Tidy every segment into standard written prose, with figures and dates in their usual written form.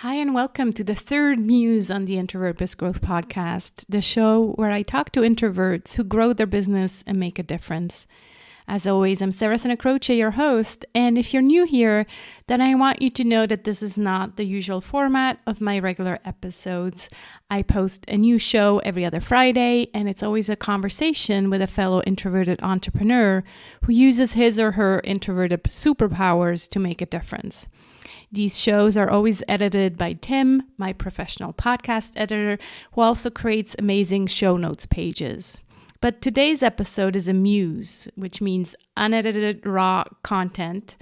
Hi, and welcome to the third Muse on the Introvert Biz Growth podcast, the show where I talk to introverts who grow their business and make a difference. As always, I'm Sarah Santacroce, your host, and if you're new here, then I want you to know that this is not the usual format of my regular episodes. I post a new show every other Friday, and it's always a conversation with a fellow introverted entrepreneur who uses his or her introverted superpowers to make a difference. These shows are always edited by Tim, my professional podcast editor, who also creates amazing show notes pages. But today's episode is a muse, which means unedited raw content.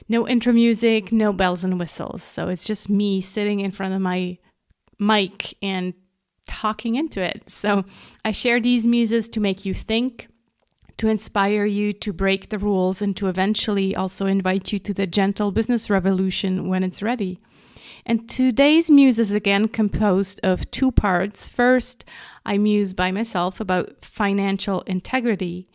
No intro music, no bells and whistles. So it's just me sitting in front of my mic and talking into it. So I share these muses to make you think, to inspire you to break the rules, and to eventually also invite you to the gentle business revolution when it's ready. And today's muse is again composed of two parts. First, I muse by myself about financial integrity.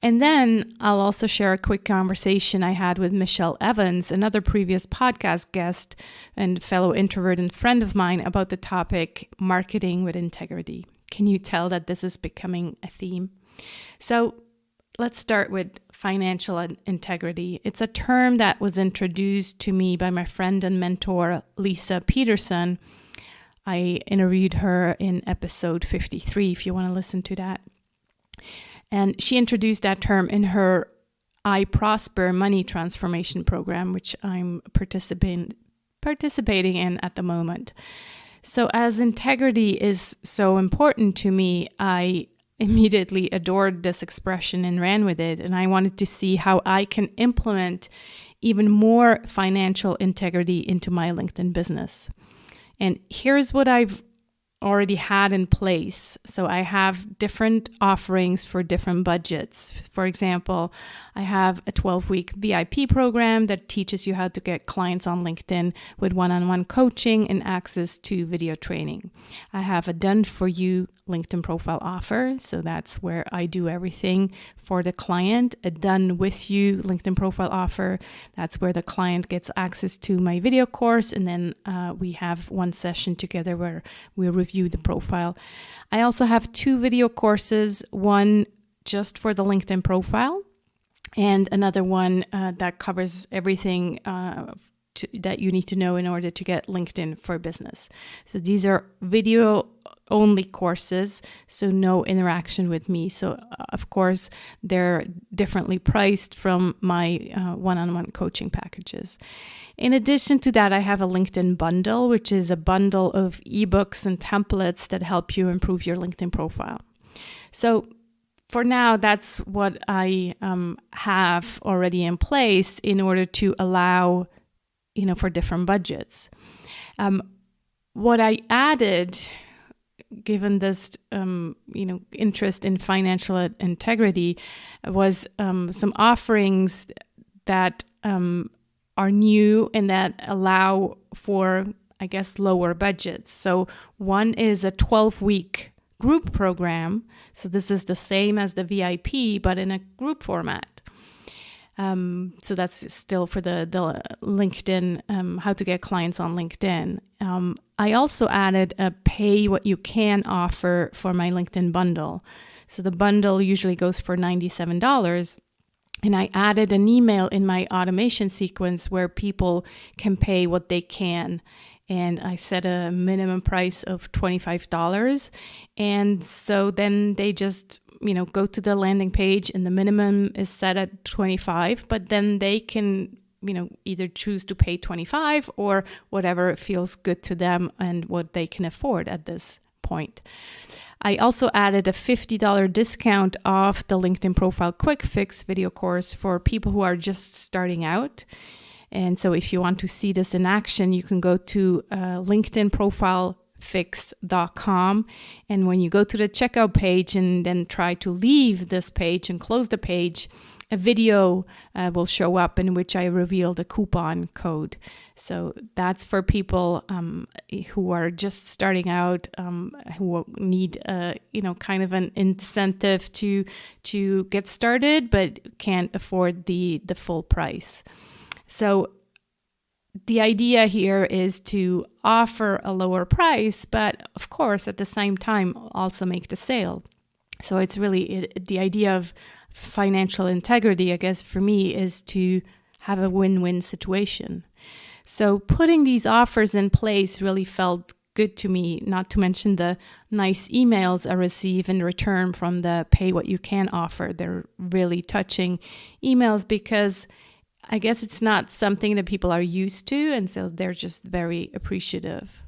And then I'll also share a quick conversation I had with Michelle Evans, another previous podcast guest and fellow introvert and friend of mine, about the topic marketing with integrity. Can you tell that this is becoming a theme? So let's start with financial integrity. It's a term that was introduced to me by my friend and mentor, Lisa Peterson. I interviewed her in episode 53, if you want to listen to that. And she introduced that term in her I Prosper Money Transformation program, which I'm participating in at the moment. So as integrity is so important to me, I immediately adored this expression and ran with it. And I wanted to see how I can implement even more financial integrity into my LinkedIn business. And here's what I've already had in place. So I have different offerings for different budgets. For example, I have a 12-week VIP program that teaches you how to get clients on LinkedIn with one-on-one coaching and access to video training. I have a done-for-you LinkedIn profile offer. So that's where I do everything for the client. A done-with-you LinkedIn profile offer. That's where the client gets access to my video course. And then we have one session together where we review the profile. I also have two video courses, one just for the LinkedIn profile and another one that covers everything that you need to know in order to get LinkedIn for business. So these are video only courses, so no interaction with me. So of course, they're differently priced from my one-on-one coaching packages. In addition to that, I have a LinkedIn bundle, which is a bundle of ebooks and templates that help you improve your LinkedIn profile. So for now, that's what I have already in place in order to allow, for different budgets. What I added, given this, interest in financial integrity, was some offerings that are new and that allow for, lower budgets. So one is a 12-week group program. So this is the same as the VIP, but in a group format. So that's still for the LinkedIn, how to get clients on LinkedIn. I also added a pay what you can offer for my LinkedIn bundle. So the bundle usually goes for $97. And I added an email in my automation sequence where people can pay what they can. And I set a minimum price of $25. And so then they just, go to the landing page and the minimum is set at $25, but then they can, either choose to pay $25 or whatever feels good to them and what they can afford at this point. I also added a $50 discount off the LinkedIn Profile Quick Fix video course for people who are just starting out. And so if you want to see this in action, you can go to LinkedInprofilefix.com. And when you go to the checkout page and then try to leave this page and close the page, a video will show up in which I reveal the coupon code. So that's for people who are just starting out, who need kind of an incentive to get started, but can't afford the full price. So the idea here is to offer a lower price, but of course, at the same time, also make the sale. So it's really the idea of financial integrity, I guess, for me, is to have a win-win situation. So putting these offers in place really felt good to me, not to mention the nice emails I receive in return from the pay what you can offer. They're really touching emails because I guess it's not something that people are used to, and so they're just very appreciative.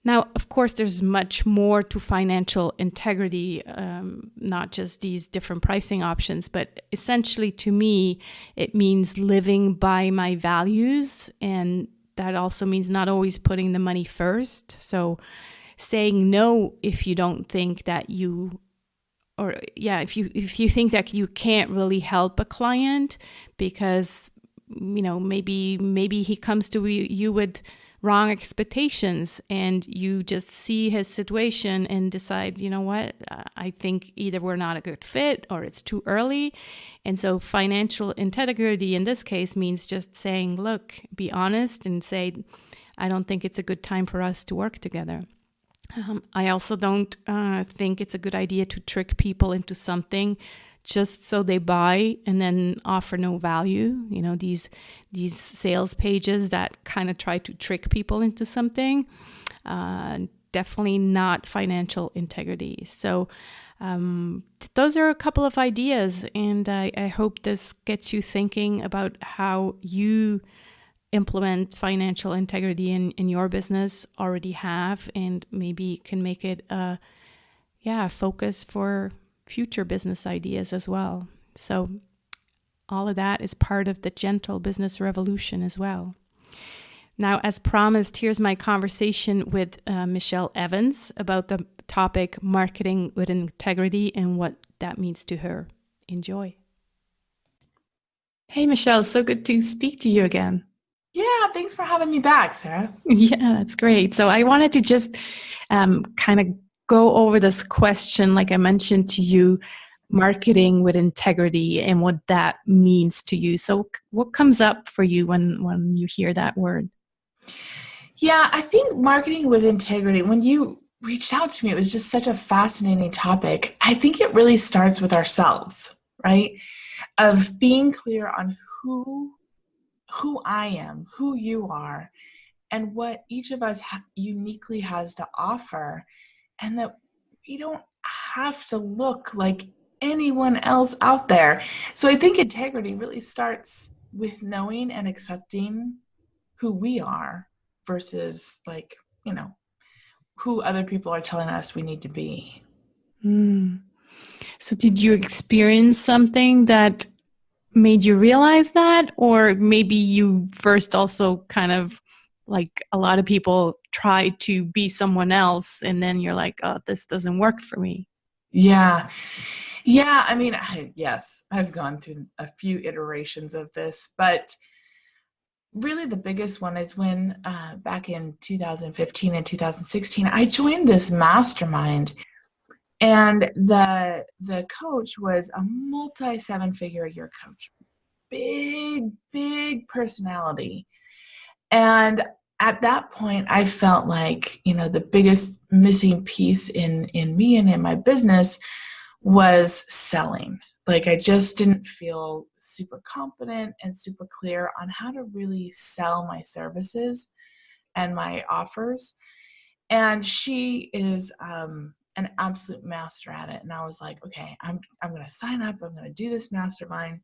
Now, of course, there's much more to financial integrity, not just these different pricing options, but essentially to me, it means living by my values, and that also means not always putting the money first. So saying no if you don't think that you, or yeah, if you think that you can't really help a client because, you know, maybe he comes to you with wrong expectations and you just see his situation and decide, you know what, I think either we're not a good fit or it's too early. And so financial integrity in this case means just saying, look, be honest and say, I don't think it's a good time for us to work together. I also don't think it's a good idea to trick people into something just so they buy and then offer no value. You know, these sales pages that kind of try to trick people into something, definitely not financial integrity. So those are a couple of ideas, and I hope this gets you thinking about how you implement financial integrity in your business, already have, and maybe can make it a focus for future business ideas as well. So all of that is part of the gentle business revolution as well. Now, as promised, here's my conversation with Michelle Evans about the topic marketing with integrity and what that means to her. Enjoy. Hey, Michelle, so good to speak to you again. Yeah, thanks for having me back, Sarah. Yeah, that's great. So I wanted to just kind of go over this question, like I mentioned to you, marketing with integrity and what that means to you. So what comes up for you when you hear that word? Yeah, I think marketing with integrity, when you reached out to me, it was just such a fascinating topic. I think it really starts with ourselves, right? Of being clear on who I am, who you are, and what each of us uniquely has to offer, and that we don't have to look like anyone else out there. So I think integrity really starts with knowing and accepting who we are versus who other people are telling us we need to be. So did you experience something that made you realize that, or maybe you first also kind of, like a lot of people, try to be someone else and then you're like, oh, this doesn't work for me? Yeah. I mean, yes, I've gone through a few iterations of this, but really the biggest one is when back in 2015 and 2016, I joined this mastermind, and the coach was a multi-7-figure-a-year coach, big personality. And at that point, I felt like, the biggest missing piece in me and in my business was selling. Like, I just didn't feel super confident and super clear on how to really sell my services and my offers. And she is an absolute master at it. And I was like, okay, I'm going to sign up. I'm going to do this mastermind.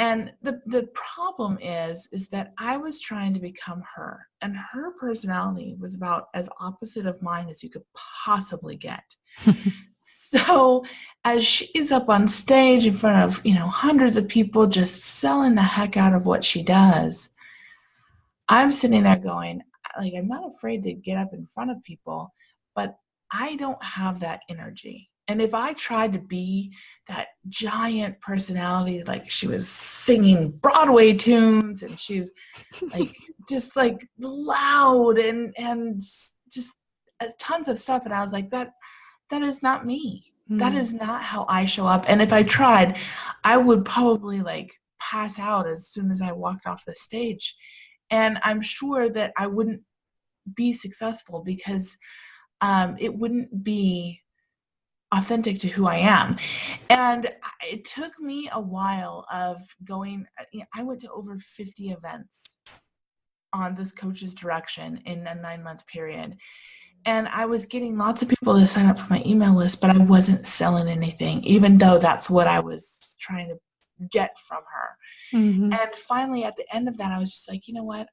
And the problem is that I was trying to become her, and her personality was about as opposite of mine as you could possibly get. So as she's up on stage in front of, hundreds of people just selling the heck out of what she does, I'm sitting there going, like, I'm not afraid to get up in front of people, but I don't have that energy. And if I tried to be that giant personality, like she was singing Broadway tunes and she's like just like loud and just tons of stuff, and I was like, that is not me. That is not how I show up. And if I tried, I would probably like pass out as soon as I walked off the stage. And I'm sure that I wouldn't be successful because it wouldn't be authentic to who I am. And it took me a while of going, I went to over 50 events on this coach's direction in a 9-month period. And I was getting lots of people to sign up for my email list, but I wasn't selling anything, even though that's what I was trying to get from her. Mm-hmm. And finally, at the end of that, I was just like, you know what?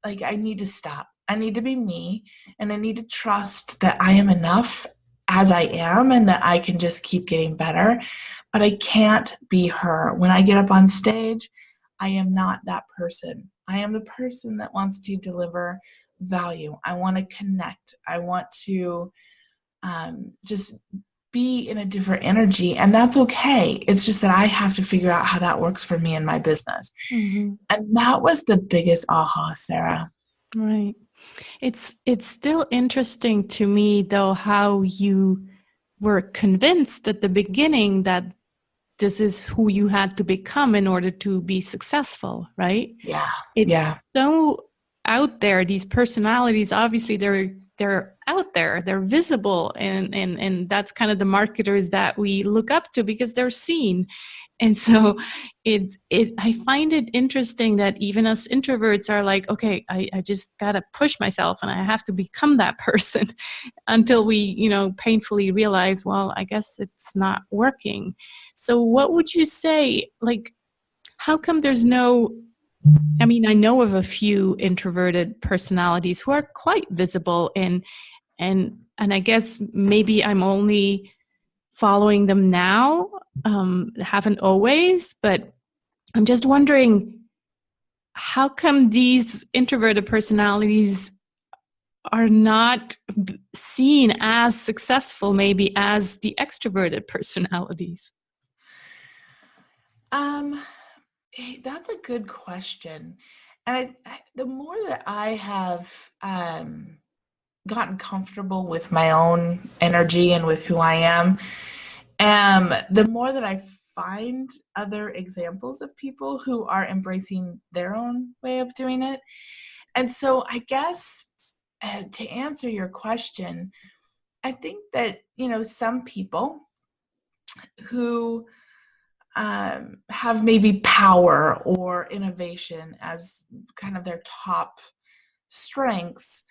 I need to stop. I need to be me, and I need to trust that I am enough as I am and that I can just keep getting better. But I can't be her. When I get up on stage, I am not that person. I am the person that wants to deliver value. I want to connect. I want to just be in a different energy, and that's okay. It's just that I have to figure out how that works for me and my business. Mm-hmm. And that was the biggest aha, Sarah. Right. It's still interesting to me, though, how you were convinced at the beginning that this is who you had to become in order to be successful, right? Yeah. It's so out there. These personalities, obviously, they're out there, they're visible, and that's kind of the marketers that we look up to because they're seen. And so I find it interesting that even us introverts are like, okay, I just gotta push myself and I have to become that person until we, painfully realize, well, I guess it's not working. So what would you say, like, how come there's no, I mean, I know of a few introverted personalities who are quite visible and I guess maybe I'm only following them now, haven't always, but I'm just wondering, how come these introverted personalities are not seen as successful maybe as the extroverted personalities? That's a good question. And the more that I have gotten comfortable with my own energy and with who I am, the more that I find other examples of people who are embracing their own way of doing it. And so I guess to answer your question, I think that, some people who have maybe power or innovation as kind of their top strengths,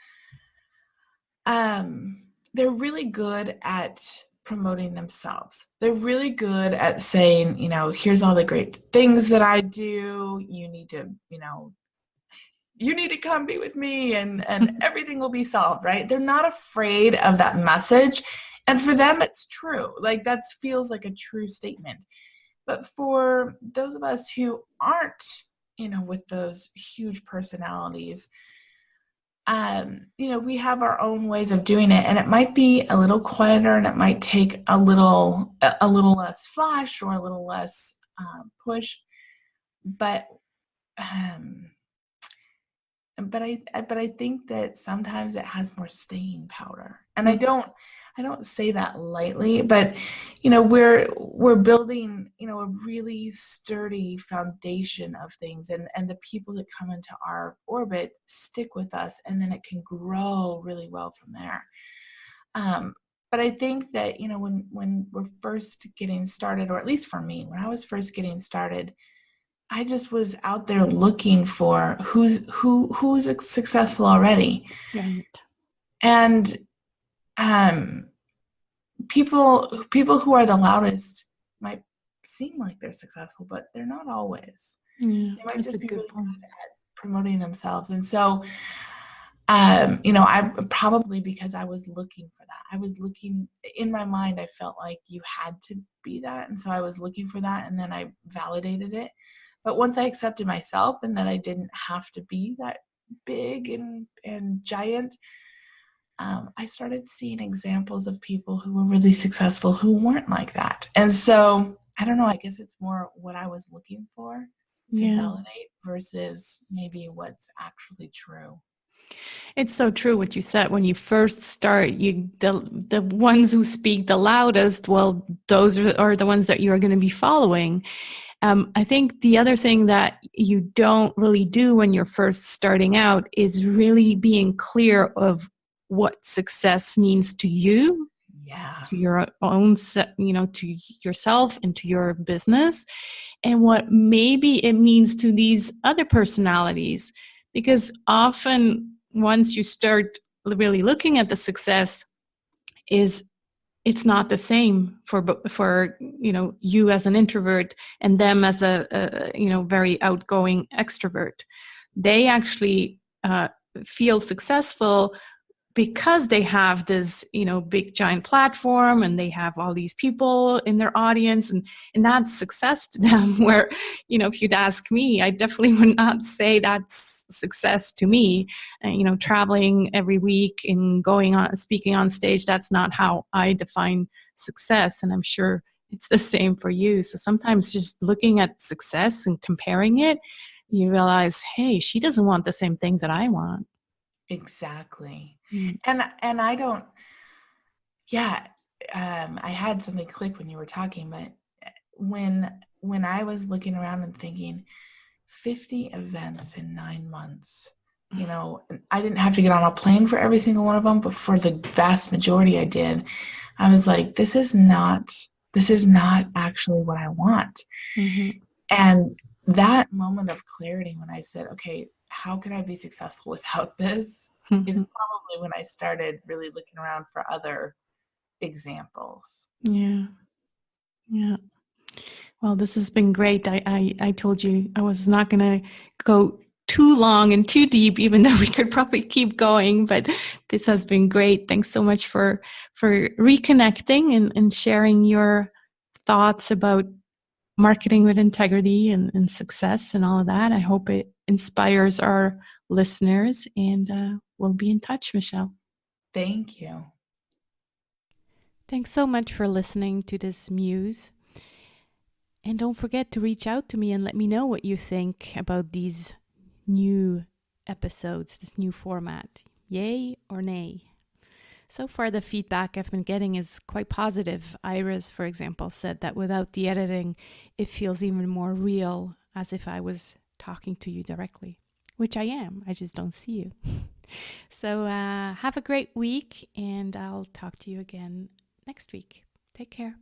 they're really good at promoting themselves. They're really good at saying, here's all the great things that I do. You need to, you need to come be with me and everything will be solved, right? They're not afraid of that message. And for them, it's true. Like that feels like a true statement. But for those of us who aren't, with those huge personalities, we have our own ways of doing it, and it might be a little quieter, and it might take a little less flash or a little less push, but I think that sometimes it has more staying power, and I don't say that lightly, but we're building a really sturdy foundation of things, and the people that come into our orbit stick with us, and then it can grow really well from there. But I think that when we're first getting started, or at least for me, when I was first getting started, I just was out there looking for who's successful already, Right. and people who are the loudest might seem like they're successful, but they're not always. Yeah, they might just be really point. good at promoting themselves. And so, I probably, because I was looking for that, I was looking in my mind, I felt like you had to be that. And so I was looking for that, and then I validated it. But once I accepted myself and that I didn't have to be that big and giant, I started seeing examples of people who were really successful who weren't like that. And so, I don't know, I guess it's more what I was looking for to validate versus maybe what's actually true. It's so true what you said. When you first start, the ones who speak the loudest, well, those are the ones that you're going to be following. I think the other thing that you don't really do when you're first starting out is really being clear of what success means to you, to your own, to yourself and to your business, and what maybe it means to these other personalities. Because often once you start really looking at the success, it's not the same for you as an introvert and them as a very outgoing extrovert. They actually feel successful because they have this big giant platform, and they have all these people in their audience, and that's success to them. Where if you'd ask me, I definitely would not say that's success to me. Traveling every week and speaking on stage, that's not how I define success, and I'm sure it's the same for you. So sometimes just looking at success and comparing it, you realize, hey, she doesn't want the same thing that I want. Exactly. And I don't, I had something click when you were talking, but when I was looking around and thinking 50 events in 9 months, I didn't have to get on a plane for every single one of them, but for the vast majority I did. I was like, this is not actually what I want. Mm-hmm. And that moment of clarity when I said, okay, how can I be successful without this, is probably when I started really looking around for other examples. Yeah. Well, this has been great. I told you I was not going to go too long and too deep, even though we could probably keep going, but this has been great. Thanks so much for reconnecting and sharing your thoughts about marketing with integrity and success and all of that. I hope it inspires our listeners, and we'll be in touch, Michelle. Thank you. Thanks so much for listening to this Muse. And don't forget to reach out to me and let me know what you think about these new episodes, this new format. Yay or nay? So far, the feedback I've been getting is quite positive. Iris, for example, said that without the editing, it feels even more real, as if I was talking to you directly, which I am. I just don't see you. So have a great week, and I'll talk to you again next week. Take care.